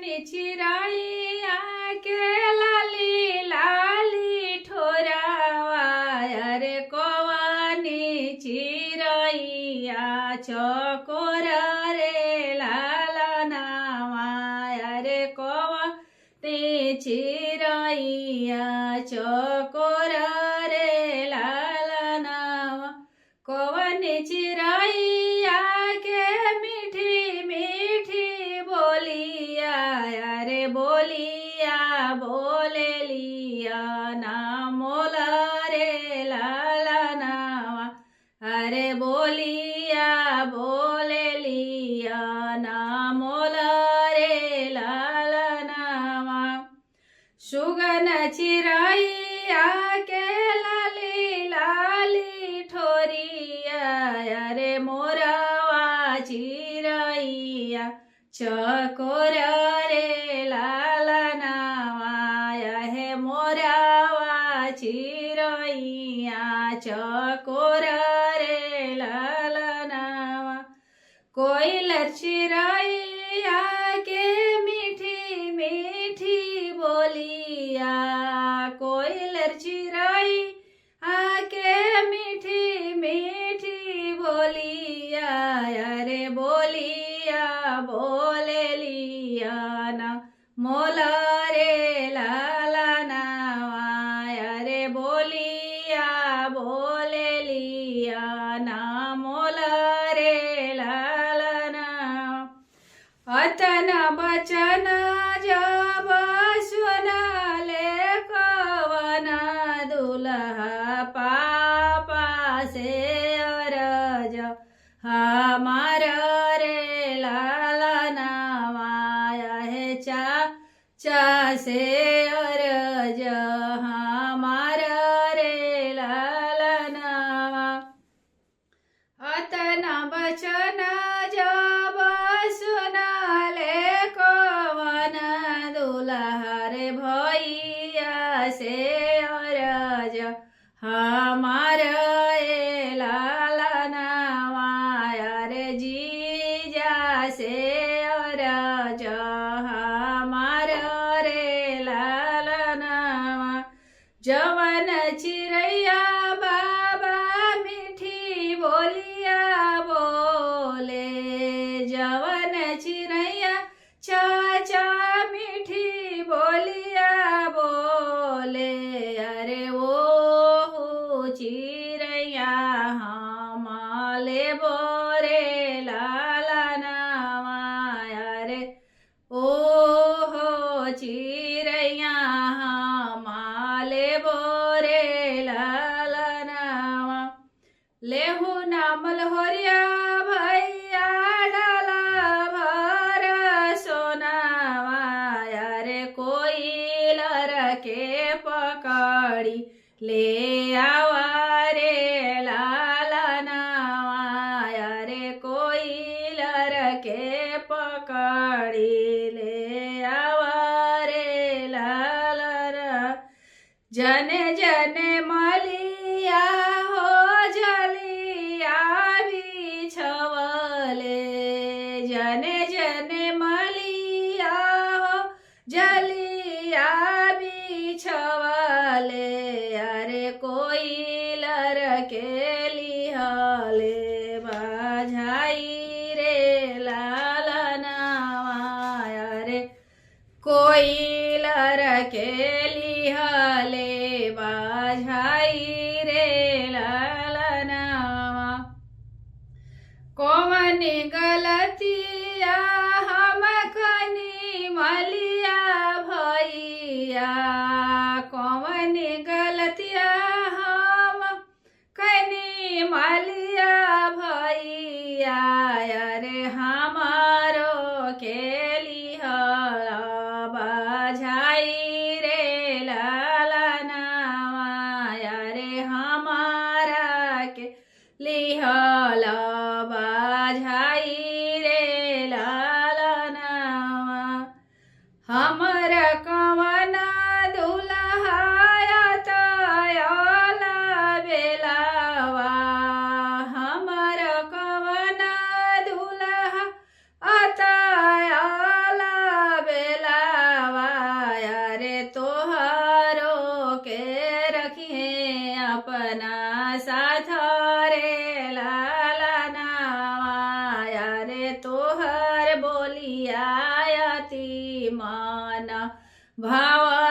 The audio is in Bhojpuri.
चिराइया के लाली लाली ठोरावा रे कवनी चिराइया चकोर रे लालनावा रे कवनी चिराइया चकोर रे लालनावा कवनी चिराइया के मीठी मीठी बोलिया रे बोलिया बोले लिया ना मोल रे लालनावा अरे बोलिया बोले लिया ना मोल रे लालनावा सुगन चिराइया के लाली लाली ठोरिया रे मोरवा चिराइया चकोर रे लालनावा हे मोरवा चिराइया चकोर रे लालनावा कोयल चिराइया के मीठी मीठी बोलिया कोयल चिराई आके मीठी मीठी बोलिया अरे बोलिया बोले लिया ना मोल रे लालनावा अरे बोलिया बोले लिया ना मोल रे लालनावा अतन बचन जब सुनले कवना दुल्हा पापा से अरज हमार रे लालनावा हे चा से अरज हमार रे लालनावा अतना बचन जब सुनले कवन दुल्हा रे भैया से अरज हमार ए लालनावा रे जीजा से अरज हमार रे लालनावा जवन चिड़ैया बाबा मीठी बोलिया बोले जवन चिड़ैया चाचा मीठी बोलिया बोले अरे वो चिड़ैया हमाले बोरे लालनावा अरे ओ चिड़ैया हमाले बोरे लालनावा लेहु नामल होरिया भैया डाला भर सोनावा रे कोई लरके पकड़ी ले आवा रे लालनावा रे कोई लरके पकड़ी ले आवा रे लालना जने जने मलिया हो जलिया बिछवले जने जने मलिया हो जलिया बिछवले अरे कोई लरके लिहले बाझाई रे लालनावा अरे कोई लरके लिहले बाझाई रे लालनावा कौमनी गलतिया हम कनी मलिया भैया कौमनी गलतिया हम कनी मलिया भैया अरे हमारो के लिहला बाझाई रे लालनावा अरे हमारा के लिहला बाझाई रे लालनावा हमर कवना दुल्हा तयाला बेलावा हमर कवना दुल्हा अतयाला बेला ના સાથ રે લાલા નાવાયા રે તોહર બોલિયા અતિ મન ભાવ